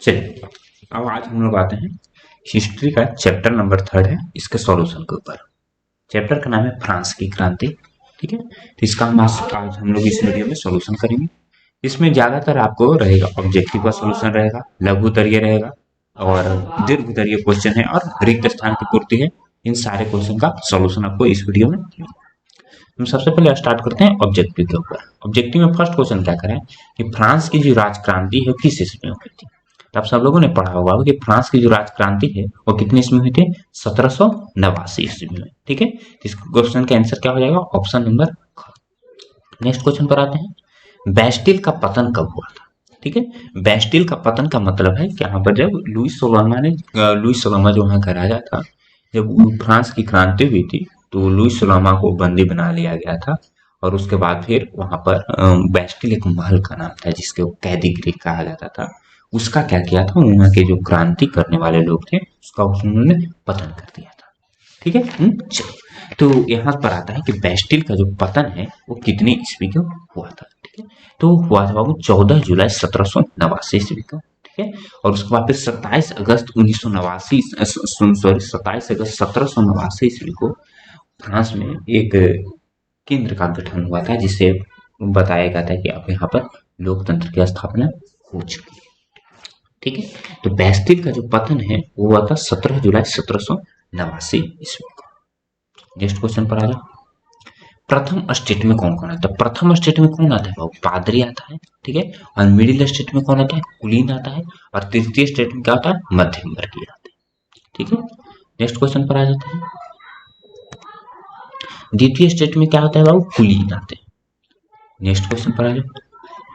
चलिए अब आज हम लोग आते हैं हिस्ट्री का चैप्टर नंबर 3 है इसके सॉल्यूशन के ऊपर। चैप्टर का नाम है फ्रांस की क्रांति। ठीक है, तो इसका आज हम लोग इस वीडियो में सॉल्यूशन करेंगे। इसमें ज्यादातर आपको रहेगा ऑब्जेक्टिव का सॉल्यूशन रहेगा, लघु उत्तरीय रहेगा और दीर्घ उत्तरीय क्वेश्चन है और रिक्त स्थान की पूर्ति है। इन सारे क्वेश्चन का सॉल्यूशन आपको इस वीडियो में। हम सबसे पहले स्टार्ट करते हैं ऑब्जेक्टिव के ऊपर। ऑब्जेक्टिव में फर्स्ट क्वेश्चन क्या करें कि फ्रांस की जो राजक्रांति है किस ईस्वी में हुई थी। तो आप सब लोगों ने पढ़ा होगा कि फ्रांस की जो राजक्रांति है वो कितने ईस्वी में हुई थी, 1789 ईस्वी में। ठीक है, इस क्वेश्चन का आंसर क्या हो जाएगा, ऑप्शन नंबर। नेक्स्ट क्वेश्चन पर आते हैं, बेस्टिल का पतन कब हुआ था। ठीक है, बेस्टिल का पतन का मतलब है कि यहाँ पर जब लुईस सोलहवां जो वहाँ का राजा था, जब फ्रांस की क्रांति हुई थी तो लुईस सोलहवां को बंदी बना लिया गया था और उसके बाद फिर वहां पर बेस्टिल एक महल का नाम था जिसके कैदी गृह कहा जाता था। उसका क्या किया था, वहां के जो क्रांति करने वाले लोग थे उसका उन्होंने पतन कर दिया था। ठीक है, चलो तो यहाँ पर आता है कि बेस्टिल का जो पतन है वो कितने ईस्वी को हुआ था। ठीक है, तो हुआ था वो 14 जुलाई 1789 ईस्वी को। ठीक है, और उसके बाद फिर 27 अगस्त 1989 सॉरी 27 अगस्त 1789 ईस्वी को फ्रांस में एक केंद्र का गठन हुआ था जिसे बताया गया था कि अब यहाँ पर लोकतंत्र की स्थापना हो चुकी है। ठीक है, तो बेस्टिल का जो पतन है वो हुआ था 17 जुलाई 1789 ईस्वी को। नेक्स्ट क्वेश्चन पर आ जाओ, प्रथम स्टेट में कौन कौन आता है। प्रथम स्टेट में कौन आता है, वो पादरी आता है। ठीक है, और मिडिल स्टेट में कौन आता है, कुलीन आता है। और तृतीय स्टेट में क्या आता है, मध्यम वर्गीय आता है। ठीक है, नेक्स्ट क्वेश्चन पर आ जाते हैं, द्वितीय स्टेट में क्या होता है बाबू, कुलीन आते हैं। नेक्स्ट क्वेश्चन पर आ जाओ,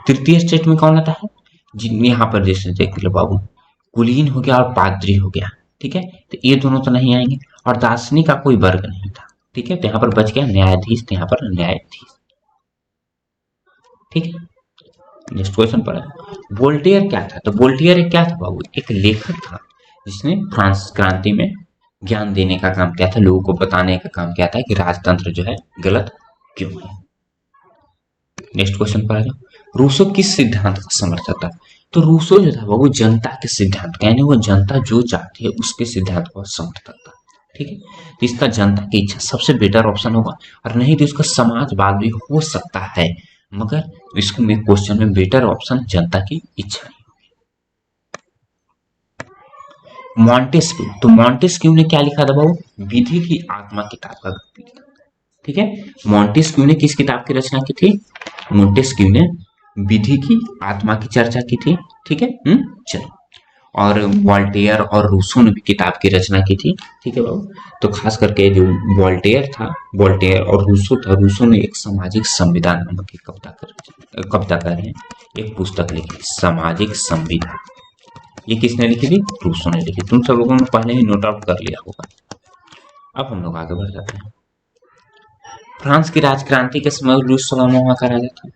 तृतीय स्टेट में कौन आता है, जिन यहाँ पर जैसे देख लो बाबू, कुलीन हो गया और पादरी हो गया। ठीक है, तो ये दोनों तो नहीं आएंगे और दार्शनिक का कोई वर्ग नहीं था। ठीक है, तो यहाँ पर बच गया न्यायाधीश, तो यहाँ पर न्यायाधीश। ठीक है, नेक्स्ट क्वेश्चन पर है, वोल्टेयर क्या था। तो वोल्टेयर एक क्या था बाबू, एक लेखक था जिसने फ्रांस क्रांति में ज्ञान देने का काम किया था, लोगों को बताने का काम किया था कि राजतंत्र जो है गलत क्यों है। नेक्स्ट क्वेश्चन पर आ जाओ, रूसो किस सिद्धांत का समर्थक था। तो रूसो जो था वो जनता के सिद्धांत का, यानी वो जनता जो चाहती है उसके सिद्धांत का समर्थक था। ठीक है, तो इसका जनता की इच्छा सबसे बेटर ऑप्शन होगा, और नहीं तो इसका समाजवाद भी हो सकता है, मगर इसको में क्वेश्चन में बेटर ऑप्शन जनता की इच्छा है। मॉन्टेस्क्यू, तो मॉन्टेस्क्यू ने क्या लिखा था बाबू, विधि की आत्मा किताब का लिखा। ठीक है, मॉन्टेस्क्यू ने किस किताब की रचना की थी, मॉन्टेस्क्यू ने विधि की आत्मा की चर्चा की थी। ठीक है, चलो, और वॉल्टेयर और रूसो ने भी किताब की रचना की थी। ठीक है बाबू, तो खास करके जो वॉल्टेयर था, वॉल्टेयर और रूसो था, रूसो ने एक सामाजिक संविधान नामक एक कविता कर एक पुस्तक लिखी, सामाजिक संविधान। ये किसने लिखी थी, रूसो ने लिखी। तुम सब लोगों ने पहले ही नोट आउट कर लिया होगा। अब हम लोग आगे बढ़ जाते हैं, फ्रांस की राजक्रांति के समय लुईस सोलहवां का राजा था।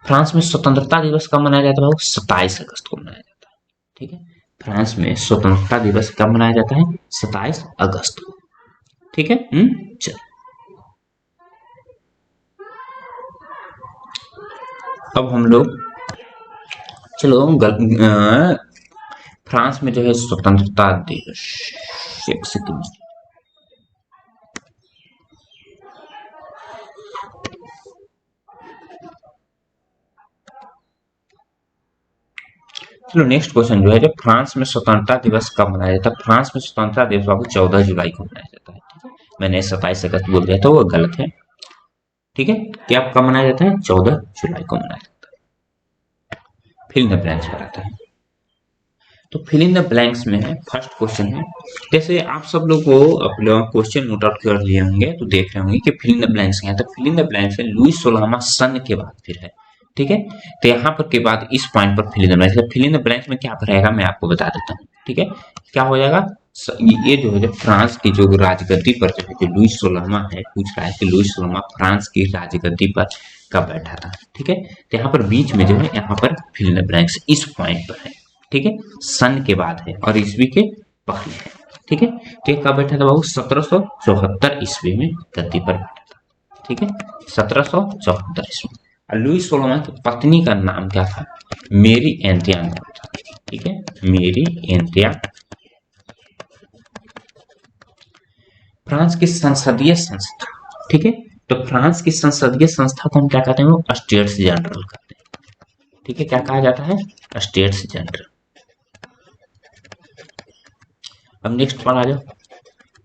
फ्रांस में स्वतंत्रता दिवस कब मनाया जाता है, 27 अगस्त को मनाया जाता है। ठीक है, फ्रांस में स्वतंत्रता दिवस कब मनाया जाता है, 27 अगस्त को। ठीक है, चलो अब हम लोग चलो फ्रांस में जो है स्वतंत्रता दिवस, एक सेकंड, चलो नेक्स्ट क्वेश्चन जो है, जब फ्रांस में स्वतंत्रता दिवस कब मनाया जाता है। फ्रांस में स्वतंत्रता दिवस बाबू 14 जुलाई को मनाया जाता है। ठीक है, मैंने 27 अगस्त बोल दिया था, वो गलत है। ठीक है, क्या कब मनाया जाता है, 14 जुलाई को मनाया जाता है। फिल इन द ब्लैंक्स पर आता है, तो फिल इन द ब्लैंक्स में फर्स्ट क्वेश्चन है, जैसे आप सब लोग को अपना क्वेश्चन नोट आउट कर लिए होंगे तो देख रहे होंगे कि फिल इन द ब्लैंक्स क्या है। तो फिल इन द ब्लैंक्स है लुईस सोलहवां सन के बाद फिर है। ठीक है, तो यहाँ पर के बाद इस पॉइंट पर fill in the blanks, fill in the blanks में क्या रहेगा मैं आपको बता देता हूँ। ठीक है, क्या हो जाएगा, ये जो है फ्रांस की जो राजगद्दी पर जो है जो लुईस सोलहवां है, पूछ रहा है कि लुईस सोलहवां फ्रांस की राजगद्दी पर कब बैठा था। ठीक है, तो यहाँ पर बीच में जो है यहाँ पर फिल इन द ब्लैंक्स इस पॉइंट पर है। ठीक है, सन के बाद है और ईस्वी के पहले है। ठीक है, तो ये कब बैठा था बाबू, 1774 ईस्वी में गद्दी पर बैठा था। ठीक है, 1774 ईस्वी। और लुईस सोलहवां की पत्नी का नाम क्या था, मेरी एंतियाना था। मेरी एंत्या फ्रांस की संसदीय संस्था, ठीक है। तो फ्रांस की संसदीय संस्था को हम क्या कहते हैं, वो स्टेट्स जनरल कहते हैं, ठीक है। क्या कहा जाता है, स्टेट्स जनरल। अब नेक्स्ट पर आ जाओ,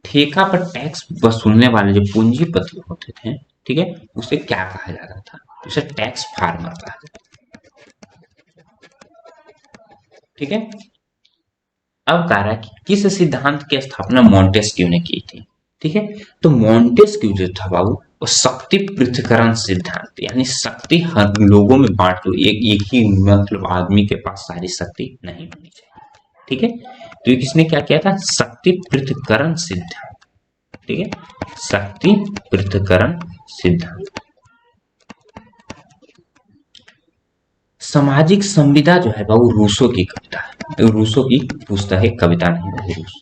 ठेका पर टैक्स वसूलने वाले जो पूंजीपति होते थे, ठीक है, उसे क्या कहा जाता था, उसे टैक्स फार्मर कहा जाता था, ठीक है। अब कह रहा है कि किस सिद्धांत की स्थापना मॉन्टेस्क्यू ने की थी, ठीक है। तो मॉन्टेस्क्यू जो था बाबू, वो शक्ति पृथक्करण सिद्धांत, यानी शक्ति हर लोगों में बांट दो, एक ही मतलब आदमी के पास सारी शक्ति नहीं होनी चाहिए, ठीक है। तो ये किसने क्या किया था, शक्ति पृथक्करण सिद्धांत, ठीक है, शक्ति पृथक्करण सिद्धांत। सामाजिक संविदा जो है बाबू रूसो की कविता है, रूसो की पुस्तक है, कविता नहीं है, रूसो।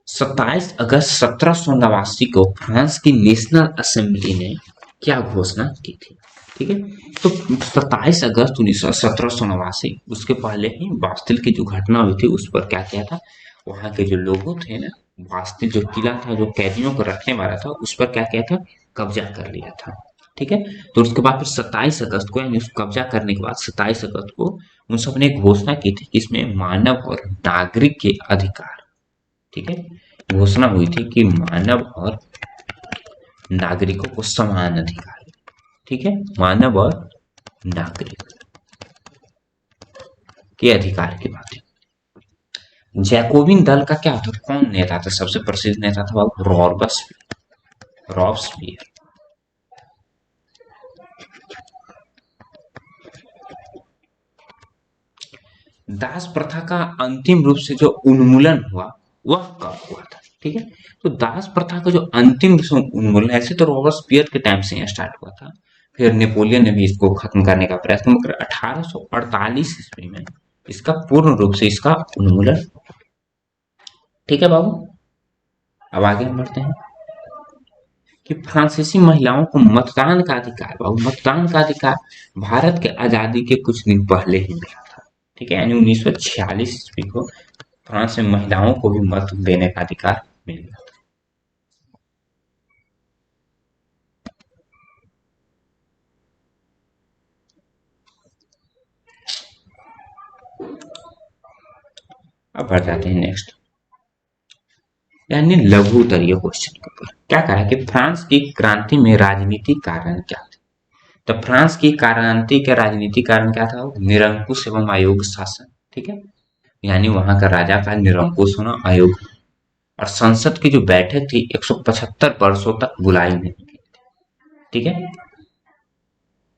27 अगस्त 1789 को फ्रांस की नेशनल असेंबली ने क्या घोषणा की थी, ठीक है। तो 27 अगस्त 1789, उसके पहले ही बास्तिल की जो घटना हुई थी उस पर क्या किया था, वहां के जो लोगों थे ना, बास्तिल जो किला था जो कैदियों को रखने वाला था, उस पर क्या किया था, कब्जा कर लिया था, ठीक है। तो उसके बाद फिर 27 अगस्त को, यानी उस कब्जा करने के बाद 27 अगस्त को उन सब ने घोषणा की थी कि इसमें मानव और नागरिक के अधिकार, ठीक है, घोषणा हुई थी कि मानव और नागरिकों को समान अधिकार, ठीक है, मानव और नागरिक के अधिकार की बात है। जैकोबिन दल का क्या था, कौन नेता था, सबसे प्रसिद्ध नेता था रॉबस्पियर। दास प्रथा का अंतिम रूप से जो उन्मूलन हुआ वह कब हुआ था, ठीक है। तो दास प्रथा का जो अंतिम उन्मूलन, ऐसे तो रॉबस्पियर के टाइम से स्टार्ट हुआ था, फिर नेपोलियन ने भी इसको खत्म करने का प्रयास किया, मगर 1848 ईस्वी में इसका पूर्ण रूप से इसका उन्मूलन, ठीक है बाबू। अब आगे हम बढ़ते हैं कि फ्रांसीसी महिलाओं को मतदान का अधिकार, बाबू मतदान का अधिकार भारत के आजादी के कुछ दिन पहले ही मिला था, ठीक है, यानी 1946 ईस्वी को फ्रांस में महिलाओं को भी मत देने का अधिकार मिल गया था। अब बढ़ जाते हैं नेक्स्ट, यानी लघु उत्तरीय क्वेश्चन के ऊपर। क्या कहा है कि फ्रांस की क्रांति में राजनीतिक कारण क्या थे। तो फ्रांस की क्रांति का राजनीतिक कारण क्या था, निरंकुश एवं अयोग्य शासन, ठीक है, यानी वहां का राजा का निरंकुश होना, अयोग्य, और संसद की जो बैठक थी 175 वर्षों तक बुलाई नहीं गई, ठीक है।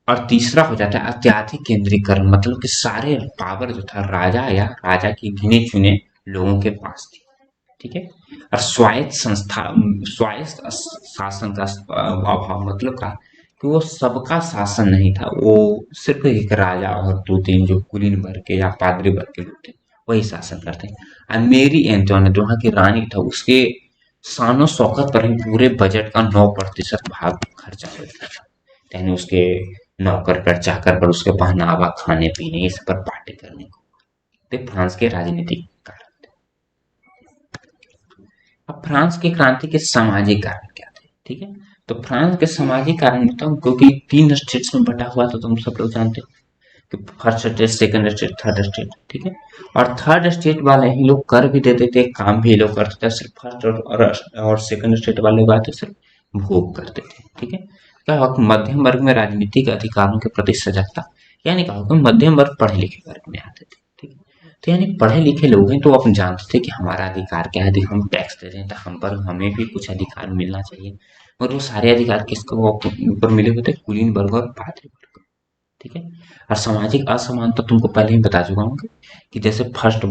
और तीसरा हो जाता है अत्याधिक केंद्रीकरण, मतलब कि सारे पावर जो था राजा या राजा के गिने चुने लोगों के पास थी, ठीक है। और स्वायत्त शासन का अभाव, मतलब का कि वो सबका शासन नहीं था, वो सिर्फ एक राजा और दो तीन जो कुलीन वर्ग के या पादरी वर्ग के लोग थे वही शासन करते हैं। और मेरी एंटोनेट वहां की रानी था, उसके शानो शौकत पर ही पूरे बजट का 9% भाग खर्चा होता था, यानी उसके नौकर पर चाकर पर उसके पहनावा, खाने पीने, इस पर पार्टी करने को। तो फ्रांस के राजनीतिक कारण थे। अब फ्रांस की क्रांति के सामाजिक कारण क्या थे, ठीक है। तो फ्रांस के सामाजिक कारण बताऊं, क्योंकि 3 स्टेट्स में बटा हुआ था, तुम सब लोग जानते हो कि first state, second state, third state, ठीक है। और थर्ड स्टेट वाले ही लोग कर भी देते थे, काम भी लोग करते थे, सिर्फ फर्स्ट और सेकंड स्टेट वाले लोग आते सिर्फ भोग करते थे, ठीक है। क्या होगा, मध्यम वर्ग में राजनीतिक अधिकारों के प्रति सजगता, यानी क्या होगा, मध्यम वर्ग पढ़े लिखे वर्ग में आते थे, ठीक है। तो यानी पढ़े लिखे लोग हैं तो अपन जानते थे कि हमारा अधिकार क्या है, यदि हम टैक्स दे रहे हैं तो हम पर हमें भी कुछ अधिकार मिलना चाहिए, और वो सारे अधिकार किसको ऊपर मिले हुए थे, कुलीन वर्ग और पादरी वर्ग, ठीक है। और सामाजिक असमानता तुमको पहले ही बता चुका हूँ कि जैसे फर्स्ट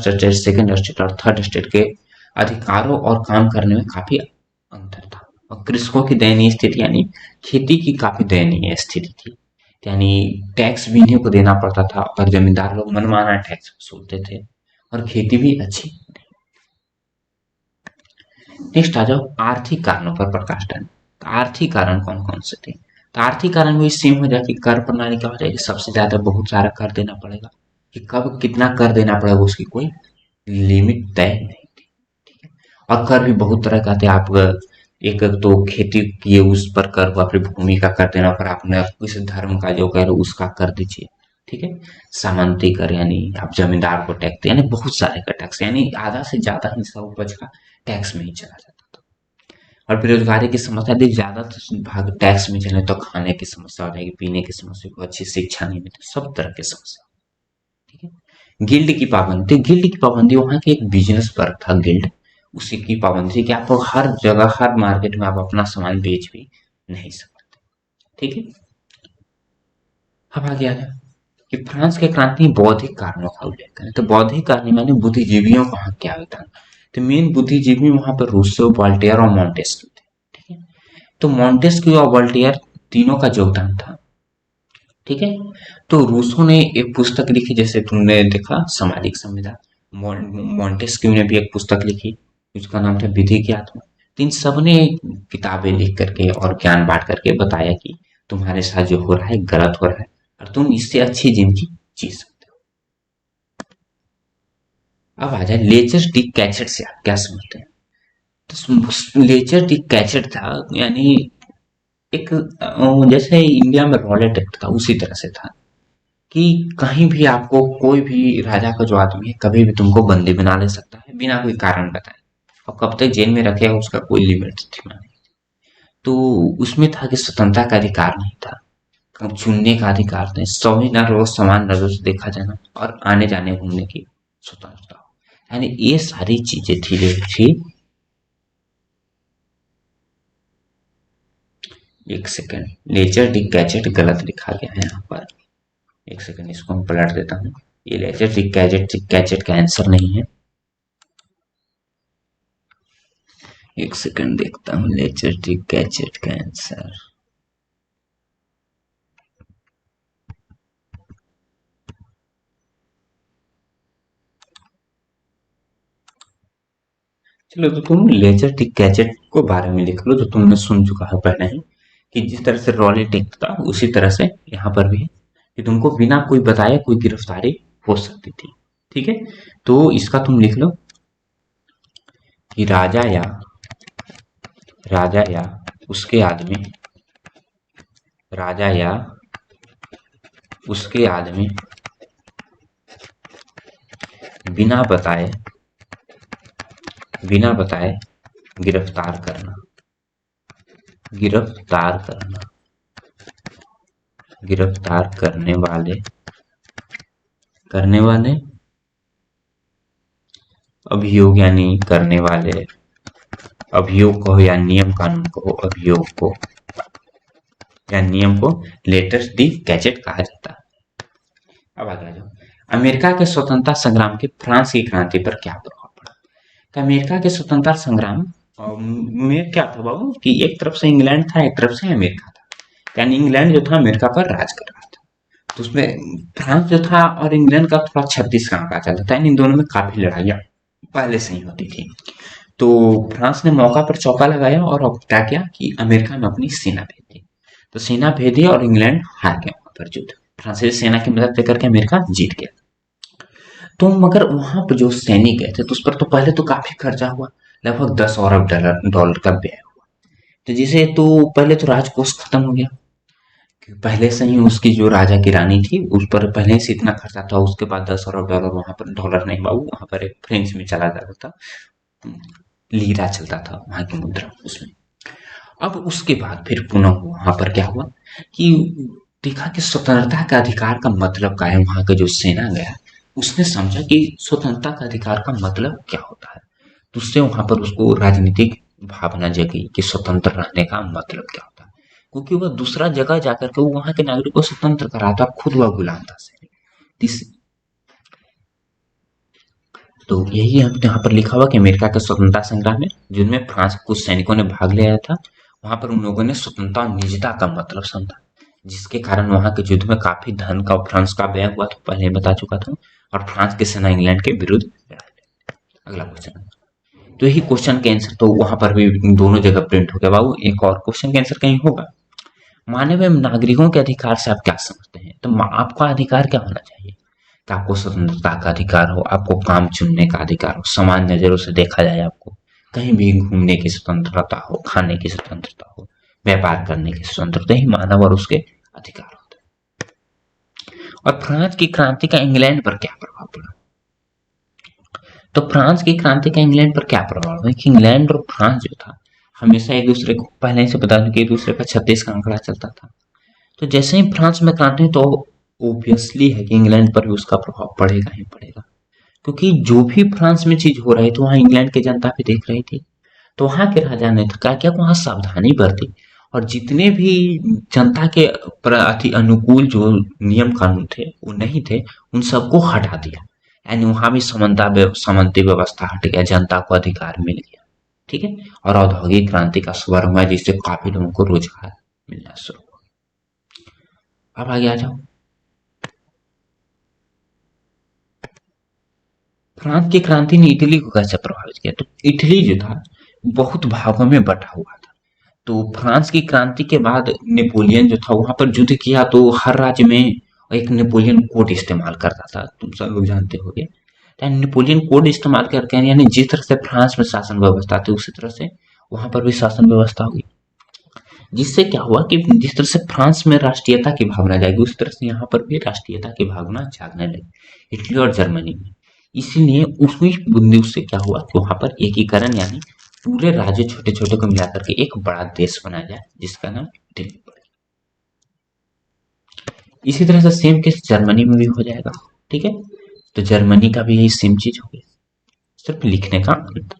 स्टेट, सेकंड स्टेट और थर्ड स्टेट के अधिकारों और काम करने में काफी अंतर था, और कृषकों की दयनीय स्थिति, यानी खेती की काफी दयनीय स्थिति थी, यानी टैक्स भी इन्हीं को देना पड़ता था, और जमींदार लोग मनमाना टैक्स वसूलते थे, और खेती भी अच्छी। नेक्स्ट आ जाओ आर्थिक कारणों पर प्रकाश डालने। तो आर्थिक कारण कौन कौन से थे, तो आर्थिक कारण भी सेम हो जाए कि कर प्रणाली क्या हो जाएगी, सबसे ज्यादा बहुत सारा कर देना पड़ेगा, कि कब कितना कर देना पड़ेगा उसकी कोई लिमिट तय नहीं थी। ठीक है। और कर भी बहुत तरह का थे। आप एक तो खेती किए उस पर कर हुआ, फिर भूमि का कर देना, फिर आपने किसी धर्म का जो कर उसका कर दीजिए। ठीक है। सामंती कर यानी आप जमींदार को टैक्स, यानी बहुत सारे का टैक्स, यानी आधा से ज्यादा हिस्सा उपज का टैक्स में ही चला जाता था। और बेरोजगारी की समस्या यदि ज्यादा भाग टैक्स में चले तो खाने की समस्या हो जाएगी, पीने की समस्या को, अच्छी शिक्षा नहीं मिलती, सब तरह की समस्या। ठीक है। गिल्ड की पाबंदी वहां की एक बिजनेस वर्क था गिल्ड, उसी की पाबंदी थी कि आप हर जगह हर मार्केट में आप अपना सामान बेच भी नहीं सकते। ठीक है। अब आगे आ जाए कि फ्रांस के क्रांति बौद्धिक कारणों का उल्लेख करें, तो बौद्धिक कारण माने बुद्धिजीवियों का वहां क्या योगदान। तो मेन बुद्धिजीवी वहां पर रूसो, वॉल्टेयर और मॉन्टेस्क्यू थे। ठीक है। तो मॉन्टेस्क्यू और वॉल्टेयर तीनों का योगदान था। ठीक है। तो रूसो ने एक पुस्तक लिखी, जैसे तुमने देखा सामाजिक संविधान। मॉन्टेस्क्यू ने भी एक पुस्तक लिखी, उसका नाम था विधि की आत्मा। तो इन सब ने किताबें लिख करके और ज्ञान बांट करके बताया कि तुम्हारे साथ जो हो रहा है गलत हो रहा है, और तुम इससे अच्छी जिंदगी जी सकते हो। अब आ जाए लेचर डी कैचेट से आप क्या समझते हैं। तो लेचर डी कैचेट था यानी एक जैसे इंडिया में रॉलेट एक्ट था उसी तरह से था, कि कहीं भी आपको कोई भी राजा का जो आदमी है कभी भी तुमको बंदी बना ले सकता है बिना कोई कारण बताए, और कब तक जेल में रखेगा उसका कोई लिमिट थी नहीं। तो उसमें था कि स्वतंत्रता का अधिकार नहीं था, कब चुनने का अधिकार नहीं, सभी नर रोज समान नजर से देखा जाना, और आने जाने घूमने की स्वतंत्रता। यानी ये सारी चीजें थी जो थी। एक सेकंड, लेजर डी गैजेट गलत लिखा गया है यहाँ पर। एक सेकंड, इसको मैं पलट देता हूँ। ये लेजर डी गैजेट गैजेट का आंसर नहीं है। एक सेकंड देखता हूँ लेजर डी गैजेट का आंसर। चलो, तो तुम लेजर डी गैजेट को बारे में लिख लो जो तुमने सुन चुका है पहले ही, कि जिस तरह से रॉलेट टेक्ट था उसी तरह से यहाँ पर भी है, कि तुमको बिना कोई बताए कोई गिरफ्तारी हो सकती थी। ठीक है। तो इसका तुम लिख लो कि राजा या उसके आदमी, राजा या उसके आदमी बिना बताए गिरफ्तार करना, गिरफ्तार करना, गिरफ्तार करने वाले अभियोग, यानी करने वाले अभियोग को या नियम कानून को, अभियोग को या नियम को लेटर डी गैजेट कहा जाता है। अब आगे आ जाओ। अमेरिका के स्वतंत्रता संग्राम के फ्रांस की क्रांति पर क्या प्रभाव पड़ा। तो अमेरिका के स्वतंत्रता संग्राम में क्या था बाबू, कि एक तरफ से इंग्लैंड था, एक तरफ से अमेरिका था, यानी इंग्लैंड जो था अमेरिका पर राज कर रहा था। तो उसमें फ्रांस जो था और इंग्लैंड का थोड़ा 36 का आंकड़ा चलता था, यानी इन दोनों में काफी लड़ाइयाँ पहले से ही होती थी। तो फ्रांस ने मौका पर चौका लगाया और अब क्या किया कि अमेरिका में अपनी सेना भेज दी। तो सेना भेज दी और इंग्लैंड हार गया वहां पर युद्ध, फ्रांसीसी सेना की मदद करके अमेरिका जीत गया। तो मगर वहां पर जो सैनिक गए थे तो उस पर तो पहले तो काफी खर्चा हुआ, लगभग 10 अरब डॉलर का व्यय हुआ। तो जिसे तो पहले तो राजकोष खत्म हो गया, कि पहले से ही उसकी जो राजा की रानी थी उस पर पहले से इतना खर्चा था, उसके बाद 10 अरब डॉलर, वहां पर डॉलर नहीं बाबू, वहां पर एक फ्रेंच में चला जाता था, लीरा चलता था वहां की मुद्रा उसमें। अब उसके बाद फिर पुनः वहां पर क्या हुआ कि देखा कि स्वतंत्रता का अधिकार का मतलब क्या है। वहां का जो सेना गया उसने समझा कि स्वतंत्रता का अधिकार का मतलब क्या होता है, तो उससे वहां पर उसको राजनीतिक भावना जगी कि स्वतंत्र रहने का मतलब क्या होता है, क्योंकि वह दूसरा जगह जाकर के वो वहां के नागरिक को स्वतंत्र करा था, खुद वह गुलाम था सैनिक। तो यही यहाँ पर लिखा हुआ कि अमेरिका के स्वतंत्रता संग्राम में जिनमें फ्रांस के कुछ सैनिकों ने भाग लिया था, वहां पर उन लोगों ने स्वतंत्रता और निजता का मतलब समझा, जिसके कारण वहां के युद्ध में काफी धन का फ्रांस का व्यय हुआ, तो पहले ही बता चुका था, और फ्रांस की सेना इंग्लैंड के विरुद्ध लड़ा। अगला क्वेश्चन, तो यही क्वेश्चन के आंसर तो वहां पर भी दोनों जगह प्रिंट हो गया बाबू। एक और क्वेश्चन के आंसर कहीं होगा, मानव एवं नागरिकों के अधिकार से आप क्या समझते हैं, तो आपका अधिकार क्या होना चाहिए। कि आपको स्वतंत्रता का अधिकार हो, आपको काम चुनने का अधिकार हो, समान नजरों से देखा जाए आपको, कहीं भी घूमने की स्वतंत्रता हो, खाने की स्वतंत्रता हो, व्यापार करने की स्वतंत्रता, ही मानव और उसके अधिकार होते हैं। और फ्रांस की क्रांति का इंग्लैंड पर क्या प्रभाव पड़ा? तो फ्रांस की क्रांति का इंग्लैंड पर क्या प्रभाव है कि इंग्लैंड और फ्रांस जो था, हमेशा एक दूसरे को पहले ही से बता दूं कि एक दूसरे का 36 का आंकड़ा चलता था। तो जैसे ही फ्रांस में क्रांति हुई, तो ऑब्वियसली है कि इंग्लैंड पर भी उसका प्रभाव पड़ेगा ही पड़ेगा, क्योंकि जो भी फ्रांस में चीज हो रही थी वहां इंग्लैंड की जनता भी देख रही थी। तो वहां के राजा ने तो क्या किया, वहां सावधानी बरती और जितने भी जनता के प्रति अनुकूल जो नियम कानून थे वो नहीं थे, उन सबको हटा दिया। यानी वहां भी सामंती व्यवस्था हट गया, जनता को अधिकार मिल गया। ठीक है। और औद्योगिक क्रांति का शुभारंभ हुआ, जिससे काफी लोगों को रोजगार मिलना शुरू हुआ। अब आगे आ जाओ। फ्रांस की क्रांति ने इटली को कैसे प्रभावित किया? तो इटली जो था बहुत भागों में बटा हुआ था। तो फ्रांस की क्रांति के बाद नेपोलियन जो था वहां पर युद्ध किया, तो हर राज्य में एक नेपोलियन कोड इस्तेमाल करता था, तुम सब लोग जानते होंगे। यानी नेपोलियन कोड इस्तेमाल करके, यानी जिस तरह से फ्रांस में शासन व्यवस्था थी उसी तरह से वहां पर भी शासन व्यवस्था हुई। जिससे क्या हुआ कि जिस तरह से फ्रांस में राष्ट्रीयता की भावना जाएगी, उस तरह से यहाँ पर भी राष्ट्रीयता की भावना जागने लगी इटली और जर्मनी में। इसीलिए उसी बिंदु से क्या हुआ कि वहां पर एकीकरण, यानी पूरे राज्य छोटे छोटे को मिलाकर के एक बड़ा देश बनाया जाए, जिसका नाम इटली पड़ा। इसी तरह से सेम केस जर्मनी में भी हो जाएगा। ठीक है। तो जर्मनी का भी यही सेम चीज हो गई, सिर्फ लिखने का अंतर।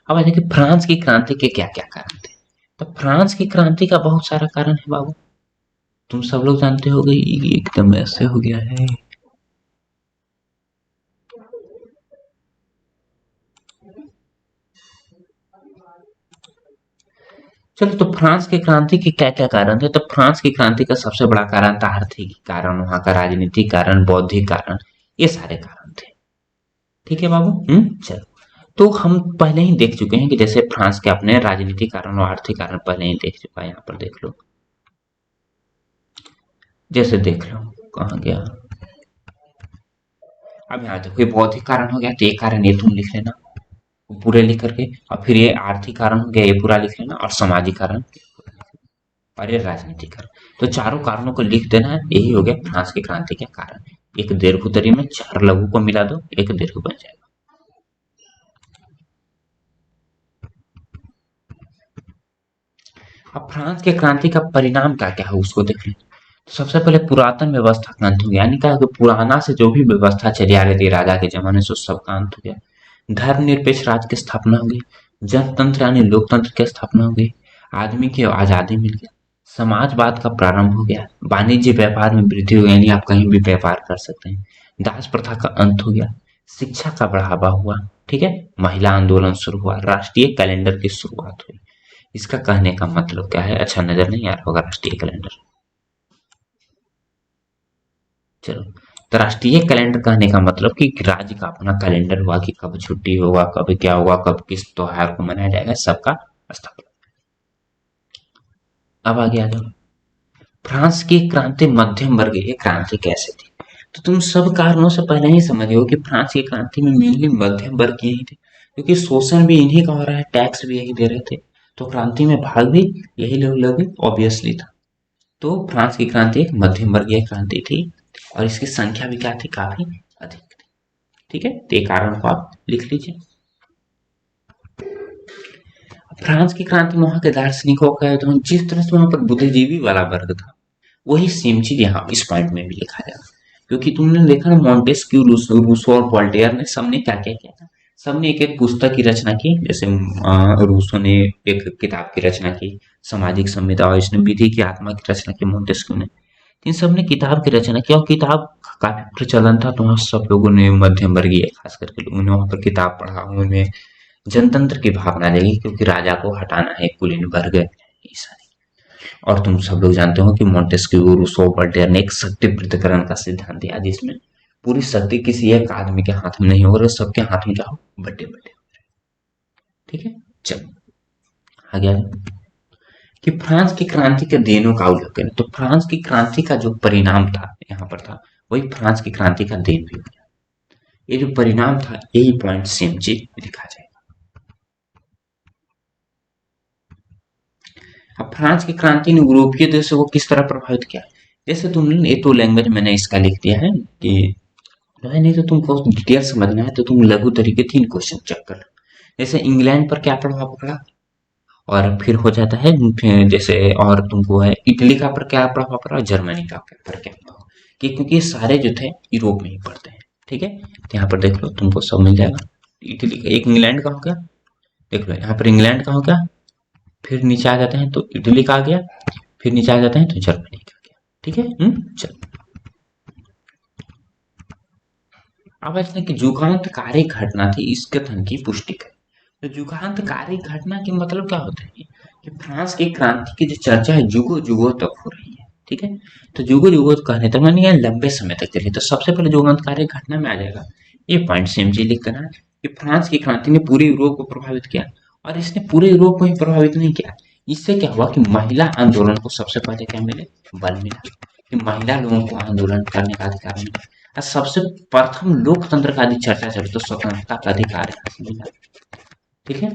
अब देखिए फ्रांस की क्रांति के क्या क्या कारण थे। तो फ्रांस की क्रांति का बहुत सारा कारण है बाबू, तुम सब लोग जानते हो गई, एकदम ऐसे हो गया है। चलो, तो फ्रांस की क्रांति के क्या क्या कारण थे? तो फ्रांस की क्रांति का सबसे बड़ा कारण था आर्थिक कारण, वहां का राजनीतिक कारण, बौद्धिक कारण, ये सारे कारण थे। ठीक है बाबू। चलो, तो हम पहले ही देख चुके हैं कि जैसे फ्रांस के अपने राजनीतिक कारण और आर्थिक कारण पहले ही देख चुका है, यहाँ पर देख लो। जैसे देख लो, कहाँ गया, अब यहाँ देखो, ये बौद्धिक कारण हो गया, तो ये कारण ये तुम लिख लेना पूरे लिख करके, और फिर ये आर्थिक कारण हो गया, ये पूरा लिख लेना, और सामाजिक कारण और ये राजनीतिक कारण। तो चारों कारणों को लिख देना है, यही हो गया फ्रांस की क्रांति के कारण। एक दीर्घ उत्तरी में चार लघु को मिला दो, एक दीर्घ बन जाएगा। अब फ्रांस के क्रांति का परिणाम क्या क्या है उसको देख लें। तो सबसे पहले पुरातन व्यवस्था का अंत हो गया, यानी क्या कि पुराना से जो भी व्यवस्था चली आ रही थी राजा के जमाने से, उस सबका अंत हो गया। धर्मनिरपेक्ष राज्य की स्थापना हो गई, जनतंत्र यानी लोकतंत्र की स्थापना हो गई, आदमी की आजादी मिल गया, समाजवाद का प्रारंभ हो गया, वाणिज्य व्यापार में वृद्धि हो गई, यानी आप कहीं भी व्यापार कर सकते हैं, दास प्रथा का अंत हो गया, शिक्षा का बढ़ावा हुआ, ठीक है, महिला आंदोलन शुरू हुआ, राष्ट्रीय कैलेंडर की शुरुआत हुई। इसका कहने का मतलब क्या है? अच्छा, नजर नहीं आ रहा होगा राष्ट्रीय कैलेंडर। चलो, तो राष्ट्रीय कैलेंडर कहने का मतलब कि राज्य का अपना कैलेंडर हुआ कि कब छुट्टी होगा, कब क्या होगा, कब किस त्योहार को मनाया जाएगा, सबका स्थापना। अब आगे आ जाओ। फ्रांस की क्रांति मध्यम वर्गीय क्रांति कैसे थी? तो तुम सब कारणों से पहले ही समझ हो कि फ्रांस की क्रांति में मेनली मध्यम वर्ग ही थे, क्योंकि शोषण भी इन्हीं का हो रहा है, टैक्स भी यही दे रहे थे, तो क्रांति में भाग भी यही लोग ऑब्वियसली था। तो फ्रांस की क्रांति एक मध्यम वर्गीय क्रांति थी, और इसकी संख्या भी क्या थी? काफी अधिक थी। ठीक है, तो ये कारण को आप लिख लीजिए। फ्रांस की क्रांति में वहां के दार्शनिकों का, तो जिस तरह से वहां पर बुद्धिजीवी वाला वर्ग था, वही सेम चीज यहाँ इस पॉइंट में भी लिखा जाएगा। क्योंकि तुमने देखा ना, मॉन्टेस्क्यू, रूसो और वोल्टेयर ने सबने क्या क्या किया था, सबने एक एक पुस्तक की रचना की। जैसे रूसो ने एक किताब की रचना की, सामाजिक संविदा, और इसने विधि की आत्मा की रचना की मॉन्टेस्क्यू ने। इन सब ने किताब की रचना की, और किताब काफी प्रचलन था, तो वहाँ सब लोगों ने, मध्यम वर्गीय खास करके लोगों ने वहां पर किताब पढ़ा, उन्होंने जनतंत्र की भावना जगी, क्योंकि राजा को हटाना है, कुलीन वर्ग ऐसा। और तुम सब लोग जानते हो कि मॉन्टेस्क्यू, रूसो, वोल्टेयर ने एक शक्ति पृथक्करण का सिद्धांत दिया, जिसमें पूरी शक्ति किसी एक आदमी के हाथ में नहीं हो, सबके हाथ में क्या हो? बड़े बड़े। ठीक है, चलो आगे आगे। कि फ्रांस की क्रांति के दिनों का उल्लेख करें, तो फ्रांस की क्रांति का जो परिणाम था यहाँ पर था, वही फ्रांस की क्रांति का दिन भी बना। ये जो परिणाम था यही पॉइंट सेम चीज लिखा जाएगा। अब फ्रांस की क्रांति ने यूरोपीय देशों को किस तरह प्रभावित किया, जैसे तुमने ये तो लैंग्वेज मैंने इसका लिख दिया है कि नहीं, तो तुमको डिटेल समझना है तो तुम लघु तरीके 3 क्वेश्चन चेक कर लो। जैसे इंग्लैंड पर क्या प्रभाव पड़ा, और फिर हो जाता है फिर जैसे, और तुमको है इटली का पर क्या प्रभाव पड़ा, जर्मनी का पर क्या प्रभाव, कि क्योंकि ये सारे जो थे यूरोप में ही पड़ते हैं। ठीक है, तो यहाँ पर देख लो तुमको सब मिल जाएगा। इटली का एक इंग्लैंड का हो गया, देख लो यहाँ पर इंग्लैंड का हो गया, फिर नीचे आ जाते हैं तो इटली का आ गया, फिर नीचे आ जाते हैं तो जर्मनी का आ गया। ठीक है, चलो अब ऐसा है कि युगांतकारी घटना थी इस कथन की पुष्टि करें। तो युगांतकारी घटना के मतलब क्या होता है कि फ्रांस की क्रांति की जो चर्चा है युगों युगों तक हो रही है। ठीक है, तो युगों युगों कहने तक मानी लंबे समय तक चली, तो सबसे पहले युगांतकारी घटना में आ जाएगा ये पॉइंट सेम चीज लिख करना है कि फ्रांस की क्रांति ने पूरे यूरोप को प्रभावित किया, और इसने पूरे यूरोप को ही प्रभावित नहीं किया। इससे क्या हुआ कि महिला आंदोलन को सबसे पहले क्या मिले, बल मिला, कि महिला लोगों को आंदोलन करने का अधिकार मिला। और सबसे प्रथम लोकतंत्र का यदि चर्चा चले तो स्वतंत्रता का अधिकार यहाँ से मिला। ठीक है,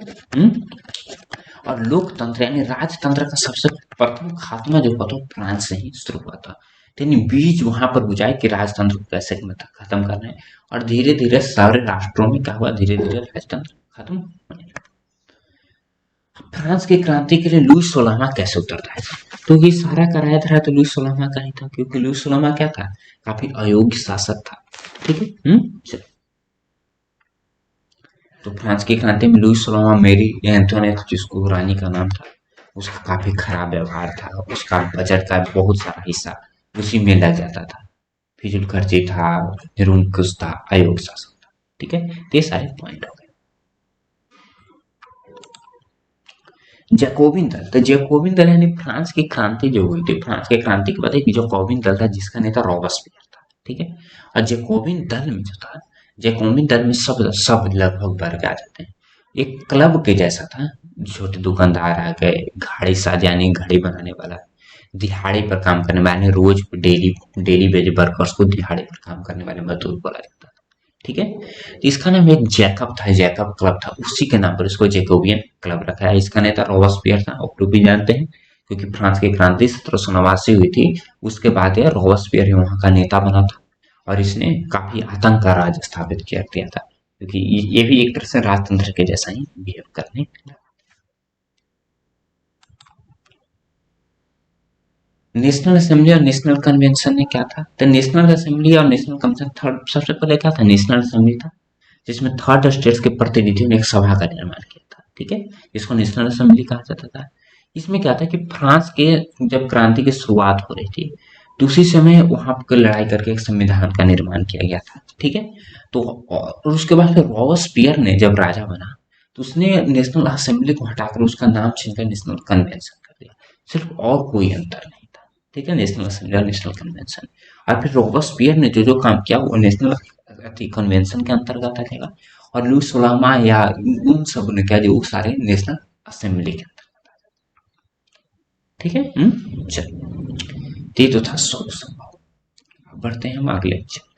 और लोकतंत्र यानी राजतंत्र का सबसे प्रथम खात्मा जो हुआ था फ्रांस से ही शुरू हुआ था। यानी बीज वहां पर बुझाए कि राजतंत्र को कैसे खत्म करना है, और धीरे धीरे सारे राष्ट्रों में क्या हुआ, धीरे धीरे राजतंत्र खत्म होने लगा। फ्रांस की क्रांति के लिए लुई 16वां कैसे उत्तरदायी था, तो ये सारा कराया था तो लुई 16वां का ही था, क्योंकि लुई 16वां क्या था, काफी अयोग्य शासक था। ठीक है, चलो, तो फ्रांस की क्रांति में लुई 16वां मेरी एंटोनेट जिसको रानी का नाम था, उसका काफी खराब व्यवहार था, उसका बजट का बहुत सारा हिस्सा उसी में लग जाता था, फिजूल खर्ची था, निरंकुश था, अयोग्य शासक था। ठीक है, तो ये सारे पॉइंट हो गए। जैकोबिन दल, तो जैकोबिन दल यानी फ्रांस की क्रांति जो हुई थी, फ्रांस की क्रांति के बाद एक जैकोबिन दल था जिसका नेता रॉबस्पियर था। ठीक है, और जैकोबिन दल में जो था, जैकोबिन दल में सब सब लगभग वर्ग आ जाते हैं। एक क्लब के जैसा था, छोटे दुकानदार आ गए, घड़ी साज यानी घड़ी बनाने वाला, दिहाड़ी पर काम करने वाले, रोज डेली डेली वेज वर्कर्स को दिहाड़ी पर काम करने वाले मजदूर बोला जाता था। ठीक है, तो इसका नाम एक जैकब था, जैकब क्लब था, उसी के नाम पर इसको जैकोबियन क्लब रखा है। इसका नेता रॉबस्पियर था, आप लोग भी जानते हैं, क्योंकि फ्रांस की क्रांति 1789 हुई थी, उसके बाद यह रॉबस्पियर वहां का नेता बना था, और इसने काफी आतंक का राज स्थापित किया था, क्योंकि ये भी एक तरह से राजतंत्र के जैसा ही बिहेव करने लगा। नेशनल असेंबली और नेशनल कन्वेंशन में क्या था, तो नेशनल असेंबली और नेशनल कन्वेंशन थर्ड, सबसे पहले क्या था, नेशनल असेंबली था, जिसमें थर्ड स्टेट्स के प्रतिनिधियों ने एक सभा का निर्माण किया था। ठीक है, इसको नेशनल असेंबली कहा जाता था। इसमें क्या था कि फ्रांस के जब क्रांति की शुरुआत हो रही थी, तो उसी समय वहां पर लड़ाई करके एक संविधान का निर्माण किया गया था। ठीक है, तो और उसके बाद फिर रॉबस्पियर ने जब राजा बना, तो उसने नेशनल असेंबली को हटाकर उसका नाम छीन कर नेशनल कन्वेंशन कर दिया। सिर्फ और कोई अंतर नहीं था। ठीक है, नेशनल असेंबली और नेशनल कन्वेंशन, और फिर रॉबस्पियर ने जो जो काम किया वो नेशनल कन्वेंशन के अंतर्गत आ जाएगा, और लुई 16वां या उन सब ने क्या जो सारे नेशनल असेंबली के अंतर्गत आ जाते। ठीक है, चलो, ये तो था 100 संभव। बढ़ते हैं हम अगले लेक्चर।